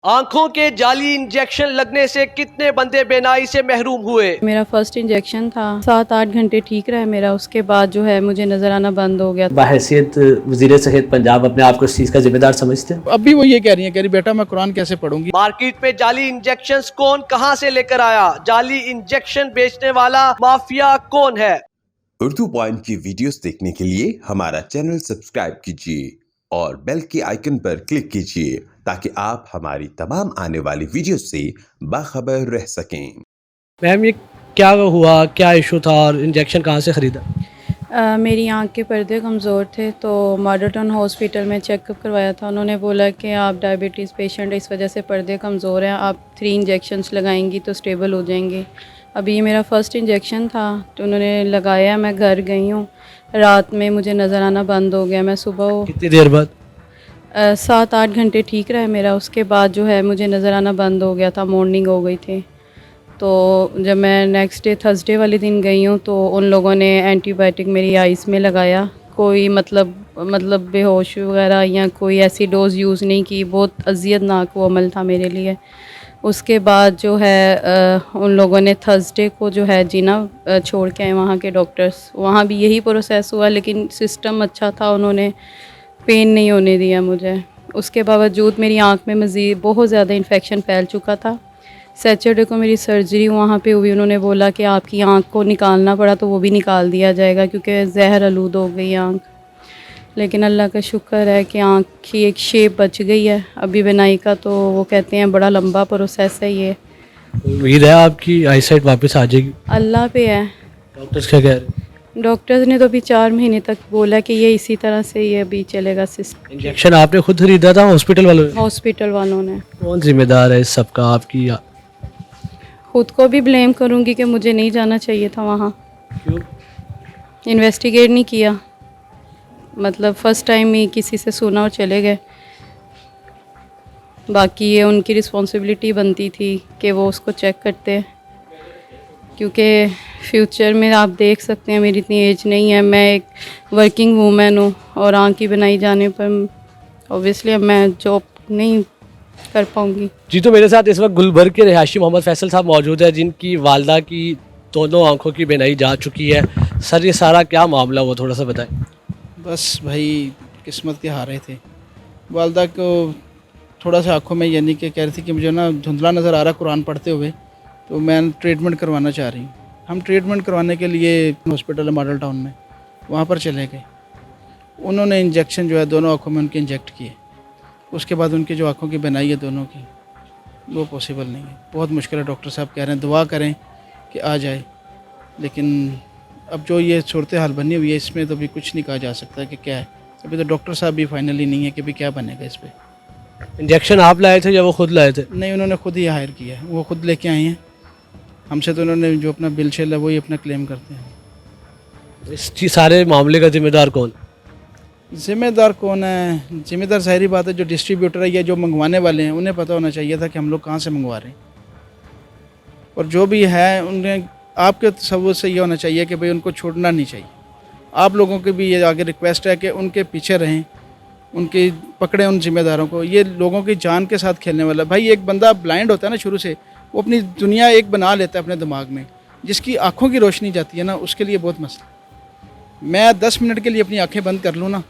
आंखों के जाली इंजेक्शन लगने से कितने बंदे बेनाई से महरूम हुए। मेरा फर्स्ट इंजेक्शन था, 7-8 घंटे ठीक रहा मेरा, उसके बाद जो है मुझे नजर आना बंद हो गया। बाहैसियत वज़ीर सेहत पंजाब अपने आप को इस चीज़ का जिम्मेदार समझते हैं? अब भी वो ये कह रही है, कह रही बेटा मैं कुरान कैसे पढ़ूंगी। मार्केट में जाली इंजेक्शन कौन कहां से लेकर आया, जाली इंजेक्शन बेचने वाला माफिया कौन है। उर्दू पॉइंट की वीडियोस देखने के लिए हमारा चैनल सब्सक्राइब कीजिए और बेल के आइकन पर क्लिक कीजिए ताकि आप हमारी तमाम आने वाली वीडियोस से बाखबर रह सकें। मैम ये क्या हुआ, क्या इशू था और इंजेक्शन कहाँ से ख़रीदा? मेरी आंख के पर्दे कमज़ोर थे तो मॉडल टाउन हॉस्पिटल में चेकअप करवाया था। उन्होंने बोला कि आप डायबिटीज़ पेशेंट, इस वजह से पर्दे कमज़ोर हैं, आप 3 इंजेक्शन्स लगाएंगी तो स्टेबल हो जाएंगी। अभी ये मेरा फ़र्स्ट इंजेक्शन था तो उन्होंने लगाया, मैं घर गई हूँ, रात में मुझे नज़र आना बंद हो गया। मैं सुबह कितनी देर बाद? 7-8 घंटे ठीक रहा मेरा, उसके बाद जो है मुझे नज़र आना बंद हो गया था, मॉर्निंग हो गई थी। तो जब मैं नेक्स्ट डे थर्सडे वाले दिन गई हूँ तो उन लोगों ने एंटीबायोटिक मेरी आइज़ में लगाया। कोई मतलब बेहोश वगैरह या कोई ऐसी डोज़ यूज़ नहीं की। बहुत अज़ियतनाक वो अमल था मेरे लिए। उसके बाद जो है उन लोगों ने थर्सडे को जो है जीना छोड़ के आए वहाँ के डॉक्टर्स। वहाँ भी यही प्रोसेस हुआ, लेकिन सिस्टम अच्छा था, उन्होंने पेन नहीं होने दिया मुझे। उसके बावजूद मेरी आँख में मज़ीद बहुत ज़्यादा इन्फेक्शन फैल चुका था। सैटरडे को मेरी सर्जरी वहाँ पे हुई। उन्होंने बोला कि आपकी आँख को निकालना पड़ा तो वो भी निकाल दिया जाएगा क्योंकि जहर आलूद हो गई आँख। लेकिन अल्लाह का शुक्र है कि आँख की एक शेप बच गई है। अभी बिनाई का तो वो कहते हैं बड़ा लंबा प्रोसेस है ये। उम्मीद है आपकी आईसाइट वापस आ जाएगी? अल्लाह पे है। डॉक्टर्स क्या कह रहे हैं? डॉक्टर्स ने तो अभी 4 महीने तक बोला कि ये इसी तरह से ये अभी चलेगा सिस्टम। इंजेक्शन आपने खुद खरीदा था हॉस्पिटल वालों ने? हॉस्पिटल वालों ने। कौन जिम्मेदार है इस सब का, आपकी या खुद को भी ब्लेम करूँगी कि मुझे नहीं जाना चाहिए था वहाँ। क्यों? इन्वेस्टिगेट नहीं किया, मतलब फ़र्स्ट टाइम ही किसी से सुना और चले गए। बाकी ये उनकी रिस्पॉन्सिबिलिटी बनती थी कि वो उसको चेक करते, क्योंकि फ्यूचर में आप देख सकते हैं मेरी इतनी एज नहीं है, मैं एक वर्किंग वूमेन हूँ और आँख की बनाई जाने पर ऑब्वियसली मैं जॉब नहीं कर पाऊँगी। जी, तो मेरे साथ इस वक्त गुलबर्ग के रिहायशी मोहम्मद फैसल साहब मौजूद है जिनकी वालदा की दोनों आंखों की बेनाई जा चुकी है। सर ये सारा क्या मामला हुआ, थोड़ा सा बताएं। बस भाई किस्मत के हारे थे। वालदा को थोड़ा सा आँखों में यानी कि कह रही थी कि मुझे ना धुंधला नज़र आ रहा कुरान पढ़ते हुए, तो मैं ट्रीटमेंट करवाना चाह रही हूँ। हम ट्रीटमेंट करवाने के लिए हॉस्पिटल है मॉडल टाउन में, वहाँ पर चले गए। उन्होंने इंजेक्शन जो है दोनों आँखों में उनके इंजेक्ट किए। उसके बाद उनकी जो आँखों की बनाई है दोनों की, वो पॉसिबल नहीं है, बहुत मुश्किल है। डॉक्टर साहब कह रहे हैं दुआ करें कि आ जाए, लेकिन अब जो ये सूरत हाल बनी हुई है इसमें तो भी कुछ नहीं कहा जा सकता कि क्या है। अभी तो डॉक्टर साहब भी फाइनली नहीं है कि भी क्या बनेगा इस पर। इंजेक्शन आप लाए थे या वो खुद लाए थे? नहीं, उन्होंने खुद ही हायर किया है, वो खुद लेके आए हैं हमसे। तो उन्होंने जो अपना बिल शेल है वही अपना क्लेम करते हैं। इस सारे मामले का जिम्मेदार कौन? ज़िम्मेदार कौन है? ज़िम्मेदार ज़ाहिरी बात है जो डिस्ट्रीब्यूटर है या जो मंगवाने वाले हैं, उन्हें पता होना चाहिए था कि हम लोग कहाँ से मंगवा रहे हैं। और जो भी है उन्हें आपके तसव्वुर से ये होना चाहिए कि भाई उनको छोड़ना नहीं चाहिए। आप लोगों की भी ये आगे रिक्वेस्ट है कि उनके पीछे रहें, उनकी पकड़ें उन ज़िम्मेदारों को। ये लोगों की जान के साथ खेलने वाला। भाई एक बंदा ब्लाइंड होता है ना शुरू से, वो अपनी दुनिया एक बना लेता है अपने दिमाग में। जिसकी आँखों की रोशनी जाती है ना, उसके लिए बहुत मसला। मैं 10 मिनट के लिए अपनी आँखें बंद कर लूँ ना,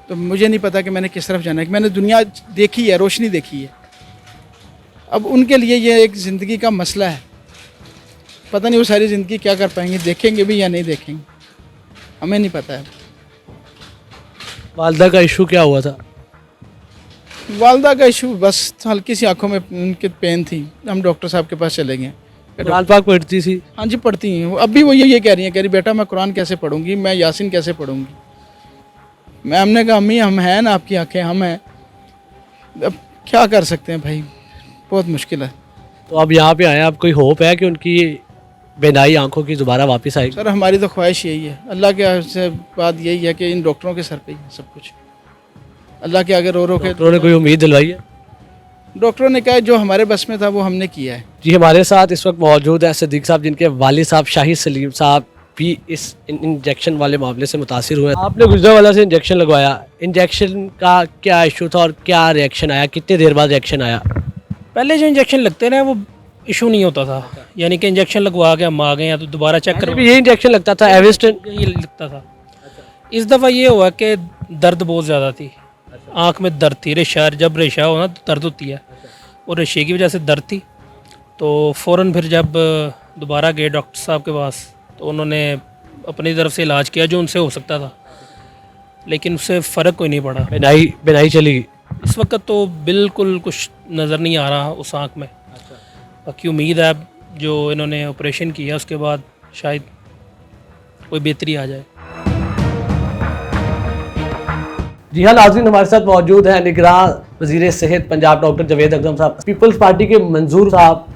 तो मुझे नहीं पता कि मैंने किस तरफ जाना है, कि मैंने दुनिया देखी है, रोशनी देखी है। अब उनके लिए ये एक ज़िंदगी का मसला है। पता नहीं वो सारी ज़िंदगी क्या कर पाएंगे, देखेंगे भी या नहीं देखेंगे, हमें नहीं पता है। वालदा का इशू क्या हुआ था? वालदा का इशू बस हल्की सी आंखों में उनके पेन थी। हम डॉक्टर साहब के पास चले गए। कुरान पाक पढ़ती थी? हाँ जी, पढ़ती हैं। अब भी वो ये कह रही हैं, कह रही बेटा मैं कुरान कैसे पढ़ूंगी, मैं यासीन कैसे पढ़ूंगी। मैं हमने कहा अम्मी हम हैं ना, आपकी आंखें हम हैं, अब क्या कर सकते हैं भाई, बहुत मुश्किल है। तो अब यहाँ पे आए, अब कोई होप है कि उनकी बेनाई आंखों की दोबारा वापस आएगी? सर हमारी तो ख्वाहिश यही है, अल्लाह के से बात यही है कि इन डॉक्टरों के सर पे ही है सब कुछ। अल्लाह के आगे रो के डॉक्टरों ने कोई उम्मीद दिलवाई है? डॉक्टरों ने कहा जो हमारे बस में था वो हमने किया है। जी, हमारे साथ इस वक्त मौजूद है सिद्दीक साहब जिनके वालिद साहब शाहिद सलीम साहब भी इस इंजेक्शन वाले मामले से मुतासिर हुए। आपने गुजरावाला से इंजेक्शन लगवाया, इंजेक्शन का क्या इशू था और क्या रिएक्शन आया, कितनी देर बाद रिएक्शन आया? पहले जो इंजेक्शन लगते ना वो इशू नहीं होता था, यानी कि इंजेक्शन लगवा के हम आ गए या तो दोबारा चेक पहले करवा भी ये इंजेक्शन लगता था एविस्टन। ये लगता था। इस दफ़ा ये हुआ कि दर्द बहुत ज़्यादा थी, आँख में दर्द थी, रेशा, जब रेशा हो ना तो दर्द होती है, और रेशे की वजह से दर्द थी। तो फ़ौरन फिर जब दोबारा गए डॉक्टर साहब के पास तो उन्होंने अपनी तरफ से इलाज किया जो उनसे हो सकता था, लेकिन उससे फ़र्क कोई नहीं पड़ा। बिनाई चली गई। इस वक्त तो बिल्कुल कुछ नज़र नहीं आ रहा उस आँख में। बाकी उम्मीद है जो इन्होंने ऑपरेशन किया उसके बाद शायद कोई बेहतरी आ जाए। जी हाँ नाज़रीन, हमारे साथ मौजूद हैं निगरान वज़ीर सेहत पंजाब डॉक्टर जावेद अकरम साहब। पीपल्स पार्टी के मंजूर साहब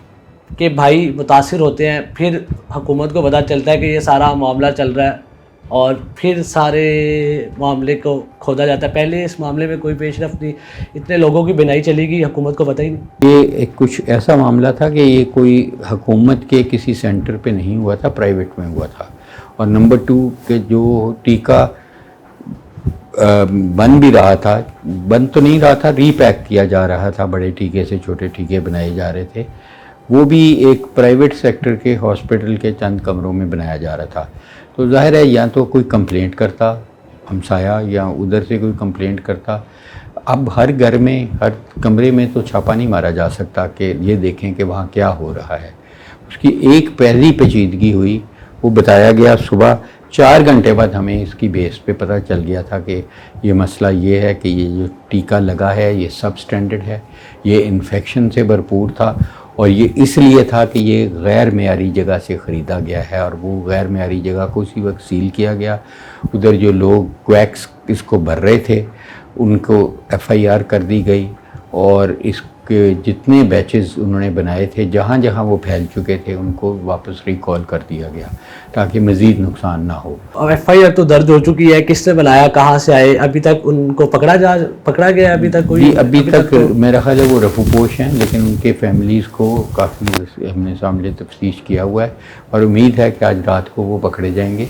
के भाई मुतासिर होते हैं, फिर हुकूमत को पता चलता है कि ये सारा मामला चल रहा है और फिर सारे मामले को खोदा जाता है। पहले इस मामले में कोई पेशरफ्त नहीं, इतने लोगों की बिनाई चलेगी, हुकूमत को पता ही नहीं। ये एक कुछ ऐसा मामला था कि ये कोई हुकूमत के किसी सेंटर पे नहीं हुआ था, प्राइवेट में हुआ था। और नंबर 2 के जो टीका बन भी रहा था, बन तो नहीं रहा था, रीपैक किया जा रहा था, बड़े टीके से छोटे टीके बनाए जा रहे थे, वो भी एक प्राइवेट सेक्टर के हॉस्पिटल के चंद कमरों में बनाया जा रहा था। तो जाहिर है या तो कोई कंप्लेंट करता हमसाया या उधर से कोई कंप्लेंट करता। अब हर घर में, हर कमरे में तो छापा नहीं मारा जा सकता कि ये देखें कि वहाँ क्या हो रहा है। उसकी एक पहली पेचीदगी हुई, वो बताया गया सुबह 4 घंटे बाद हमें इसकी बेस पे पता चल गया था कि ये मसला ये है कि ये जो टीका लगा है ये सब स्टैंडर्ड है, ये इन्फेक्शन से भरपूर था और ये इसलिए था कि ये गैर मेयारी जगह से ख़रीदा गया है और वो गैर मेयारी जगह को उसी वक्त सील किया गया। उधर जो लोग क्वैक्स इसको भर रहे थे उनको FIR कर दी गई और इसके जितने बैचेस उन्होंने बनाए थे जहाँ जहाँ वो फैल चुके थे उनको वापस रिकॉल कर दिया गया ताकि मज़ीद नुकसान ना हो। और FIR तो दर्ज हो चुकी है, किसने बनाया, कहाँ से आए, अभी तक उनको पकड़ा गया अभी तक कोई? अभी तक मेरा ख्याल है वो रफूपोश हैं, लेकिन उनके फैमिलीज़ को काफ़ी हमने सामने तफ्तीश किया हुआ है और उम्मीद है कि आज रात को वो पकड़े जाएंगे।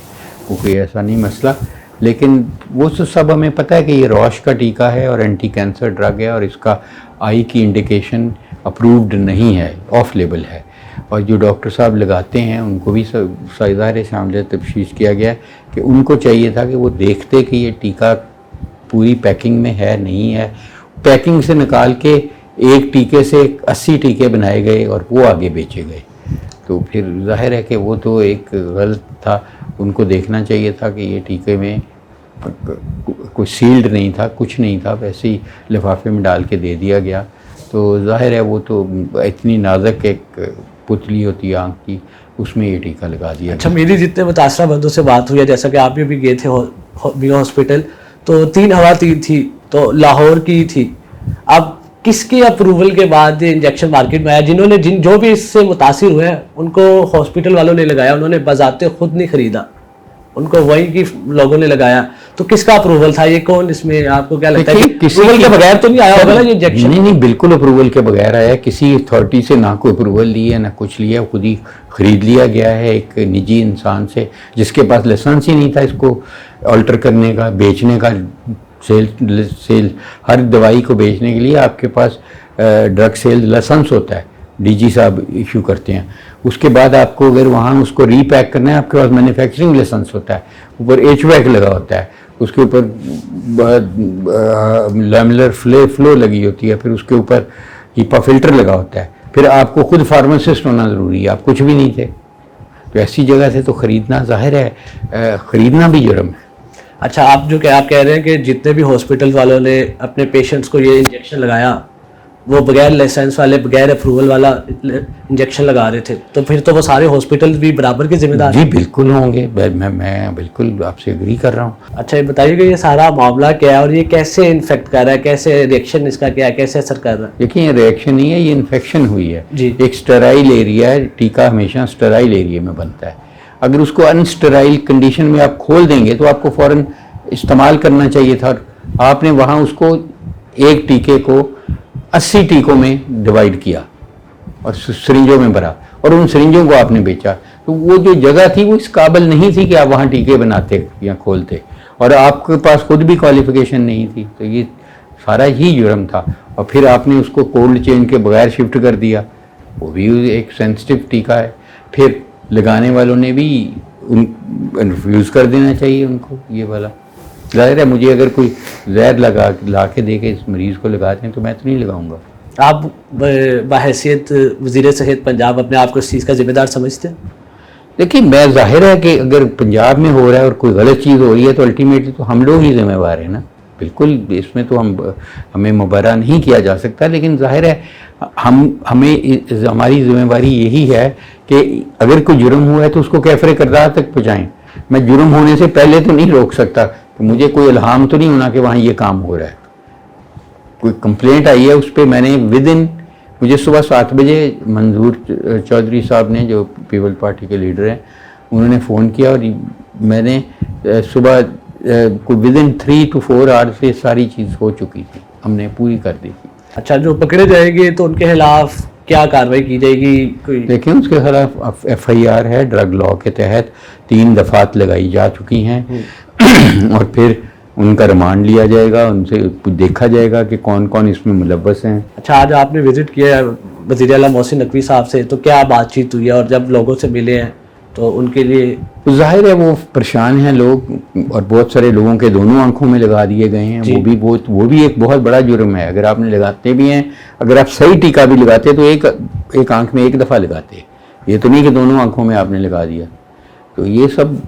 वो कोई ऐसा नहीं मसला, लेकिन वो तो सब हमें पता है कि ये रॉश का टीका है और एंटी कैंसर ड्रग है और इसका आई की इंडिकेशन अप्रूव्ड नहीं है, ऑफ लेबल है। और जो डॉक्टर साहब लगाते हैं उनको भी ज़ाहिर सामने तफ्तीश किया गया कि उनको चाहिए था कि वो देखते कि ये टीका पूरी पैकिंग में है नहीं है। पैकिंग से निकाल के एक टीके से 80 टीके बनाए गए और वो आगे बेचे गए। तो फिर जाहिर है कि वो तो एक गलत था, उनको देखना चाहिए था कि ये टीके में कोई सील्ड नहीं था, कुछ नहीं था, वैसे ही लिफाफे में डाल के दे दिया गया। तो जाहिर है वो तो इतनी नाजुक एक पुतली होती है आँख की, उसमें ये टीका लगा दिया। अच्छा, मेरी जितने मुतासरा बंदों से बात हुई है, जैसा कि आप भी गए थे मियां हॉस्पिटल, तो 3 हवा थी तो लाहौर की थी। अब किसके अप्रूवल के बाद ये इंजेक्शन मार्केट में आया? जो भी इससे मुतासिर हुए हैं उनको हॉस्पिटल वालों ने लगाया, उन्होंने बजाते खुद नहीं खरीदा, उनको वही की लोगों ने लगाया। तो किसका अप्रूवल था ये? कौन इसमें आपको क्या लगता है कि अप्रूवल के बगैर तो नहीं आया होगा ना ये इंजेक्शन? नहीं, बिल्कुल अप्रूवल के बगैर आया। किसी अथॉरिटी से ना कोई अप्रूवल ली है ना कुछ लिया, खुद ही खरीद लिया गया है एक निजी इंसान से जिसके पास लाइसेंस ही नहीं था इसको अल्टर करने का, बेचने का। सेल हर दवाई को बेचने के लिए आपके पास ड्रग सेल लाइसेंस होता है, DG साहब इशू करते हैं। उसके बाद आपको अगर वहाँ उसको रीपैक करना है आपके पास मैन्युफैक्चरिंग लाइसेंस होता है, ऊपर HVAC लगा होता है, उसके ऊपर लैमिलर फ्लो लगी होती है, फिर उसके ऊपर HEPA फिल्टर लगा होता है, फिर आपको खुद फार्मासिस्ट होना ज़रूरी है। आप कुछ भी नहीं थे, तो ऐसी जगह से तो ख़रीदना ज़ाहिर है ख़रीदना भी जुर्म है। अच्छा, आप कह रहे हैं कि जितने भी हॉस्पिटल वालों ने अपने पेशेंट्स को ये इंजेक्शन लगाया वो बगैर लाइसेंस वाले, बगैर अप्रूवल वाला इंजेक्शन लगा रहे थे, तो फिर तो वो सारे हॉस्पिटल भी बराबर के जिम्मेदार? जी बिल्कुल होंगे, मैं बिल्कुल आपसे एग्री कर रहा हूँ। अच्छा, ये बताइए कि ये सारा मामला क्या है और ये कैसे इन्फेक्ट कर रहा है, कैसे रिएक्शन इसका क्या है, कैसे असर कर रहा है? देखिए, ये रिएक्शन नहीं है, ये इन्फेक्शन हुई है जी। एक स्टेराइल एरिया है, टीका हमेशा स्टेराइल एरिया में बनता है। अगर उसको अनस्टेराइल कंडीशन में आप खोल देंगे तो आपको फ़ौरन इस्तेमाल करना चाहिए था। आपने वहाँ उसको एक टीके को 80 टीकों में डिवाइड किया और सिरिंजों में भरा और उन सिरिंजों को आपने बेचा। तो वो जो जगह थी वो इस काबिल नहीं थी कि आप वहाँ टीके बनाते या खोलते, और आपके पास खुद भी क्वालिफिकेशन नहीं थी। तो ये सारा ही जुर्म था। और फिर आपने उसको कोल्ड चेन के बगैर शिफ्ट कर दिया, वो भी एक सेंसिटिव टीका है। फिर लगाने वालों ने भी रिफ्यूज़ कर देना चाहिए उनको ये वाला। ज़ाहिर है मुझे अगर कोई जहर ला के दे के इस मरीज़ को लगा दें तो मैं तो नहीं लगाऊंगा। आप बहैसियत वज़ीर सेहत पंजाब अपने आप को इस चीज़ का जिम्मेदार समझते हैं? देखिए, मैं ज़ाहिर है कि अगर पंजाब में हो रहा है और कोई गलत चीज़ हो रही है तो अल्टीमेटली तो हम लोग ही जिम्मेवार हैं ना। बिल्कुल, इसमें तो हमें मुबर्रा नहीं किया जा सकता, लेकिन ज़ाहिर है हमारी ज़िम्मेवारी यही है कि अगर कोई जुर्म हुआ है तो उसको कैफ़रे किरदार तक पहुँचाएँ। मैं जुर्म होने से पहले तो नहीं रोक सकता, तो मुझे कोई इल्हाम तो नहीं होना कि वहाँ ये काम हो रहा है। कोई कंप्लेंट आई है उस पर मैंने मुझे सुबह 7 बजे मंजूर चौधरी साहब ने, जो पीपल पार्टी के लीडर हैं, उन्होंने फ़ोन किया और मैंने सुबह कोई विदिन 3 to 4 आवर्स से सारी चीज़ हो चुकी थी, हमने पूरी कर दी थी। अच्छा, जो पकड़े जाएंगे तो उनके खिलाफ क्या कार्रवाई की जाएगी? कोई देखिए, उसके खिलाफ FIR है, ड्रग लॉ के तहत 3 दफ़ात लगाई जा चुकी हैं और फिर उनका रिमांड लिया जाएगा, उनसे देखा जाएगा कि कौन कौन इसमें मुलव्वस हैं। अच्छा, आज आपने विजिट किया वज़ीर आला मोहसिन नकवी साहब से, तो क्या बातचीत हुई है और जब लोगों से मिले हैं तो उनके लिए? ज़ाहिर है वो परेशान हैं लोग, और बहुत सारे लोगों के दोनों आंखों में लगा दिए गए हैं। वो भी एक बहुत बड़ा जुर्म है। अगर आपने लगाते भी हैं, अगर आप सही टीका भी लगाते तो एक आंख में एक दफ़ा लगाते, ये तो नहीं कि दोनों आंखों में आपने लगा दिया। तो ये सब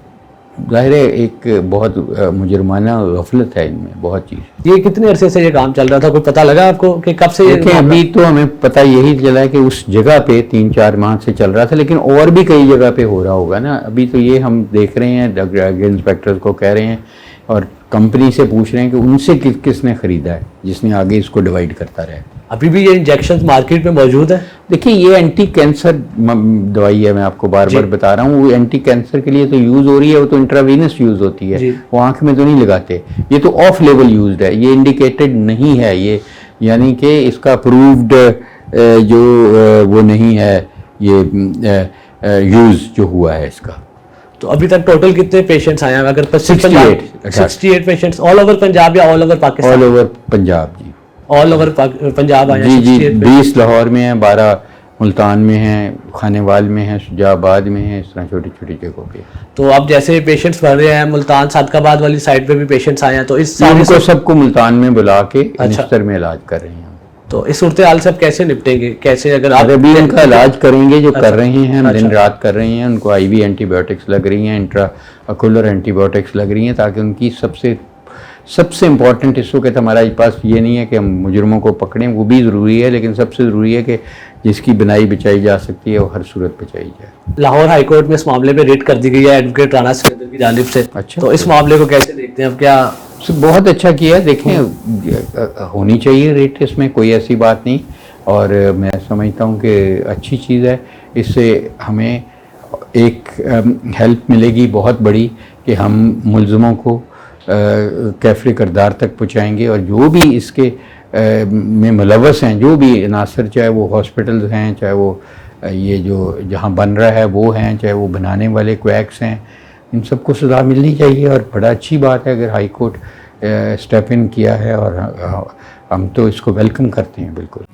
ज़ाहिर है एक बहुत मुजरमाना गफलत है इनमें बहुत चीज़। ये कितने अरसे से ये काम चल रहा था, कोई पता लगा आपको कि कब से? देखिए, अभी तो हमें पता यही चला है कि उस जगह पे 3-4 माह से चल रहा था, लेकिन और भी कई जगह पे हो रहा होगा ना। अभी तो ये हम देख रहे हैं, ड्रग इंस्पेक्टर्स को कह रहे हैं और कंपनी से पूछ रहे हैं कि उनसे किसने ख़रीदा है, जिसने आगे इसको डिवाइड करता रहे। अभी भी ये इंजेक्शन मार्केट में मौजूद है? देखिए, ये एंटी कैंसर दवाई है, मैं आपको बार बार बता रहा हूँ। वो एंटी कैंसर के लिए तो यूज़ हो रही है, वो तो इंट्रावीनस यूज़ होती है, वो आंख में तो नहीं लगाते। ये तो ऑफ लेवल यूज्ड है, ये इंडिकेटेड नहीं है, ये यानी कि इसका अप्रूव्ड जो वो नहीं है, ये यूज़ जो हुआ है इसका। तो अभी तक टोटल कितने पेशेंट्स आए हैं? अगर 68 पेशेंट्स ऑल ओवर पंजाब या all over Pakistan? All over Punjab जी, ऑल ओवर पंजाब आए हैं। जी 20 लाहौर में हैं, 12 मुल्तान में हैं, खानेवाल में हैं, शुजाबाद में हैं, इस तरह छोटी छोटी जगहों पे। तो अब जैसे पेशेंट्स बढ़ रहे हैं, मुल्तान सादकाबाद वाली साइड पे भी पेशेंट्स आए हैं, तो इस उनको सबको मुल्तान में बुला के निश्तर में इलाज कर रहे हैं। तो इस सूरत हाल से अब कैसे निपटेंगे? कैसे अगर आप अभी उनका इलाज करेंगे, जो कर रहे हैं, हम दिन रात कर रहे हैं। उनको IV एंटीबायोटिक्स लग रही हैं, इंट्राअक्यूलर एंटीबायोटिक्स लग रही हैं, ताकि उनकी सबसे इम्पॉर्टेंट इस वक्त हमारे पास ये नहीं है कि हम मुजरमों को पकड़ें, वो भी ज़रूरी है, लेकिन सबसे ज़रूरी है कि जिसकी बनाई बचाई जा सकती है वो हर सूरत बचाई जाए। लाहौर हाई कोर्ट में इस मामले में रेड कर दी गई है एडवोकेट राना सिकंदर की जानिब से। अच्छा, तो इस मामले को कैसे देखते हैं? अब क्या बहुत अच्छा किया है। देखें, होनी चाहिए रेट, इसमें कोई ऐसी बात नहीं, और मैं समझता हूँ कि अच्छी चीज़ है। इससे हमें एक हेल्प मिलेगी बहुत बड़ी कि हम मुलज़मों को कैफ़रे किरदार तक पहुँचाएँगे, और जो भी इसके में मुलव्वस हैं, जो भी अनासर, चाहे वो हॉस्पिटल्स हैं, चाहे वो ये जो जहाँ बन रहा है वो हैं, चाहे वो बनाने वाले क्वैक्स हैं, इन सबको सज़ा मिलनी चाहिए। और बड़ा अच्छी बात है अगर हाई कोर्ट स्टेप इन किया है, और हम तो इसको वेलकम करते हैं बिल्कुल।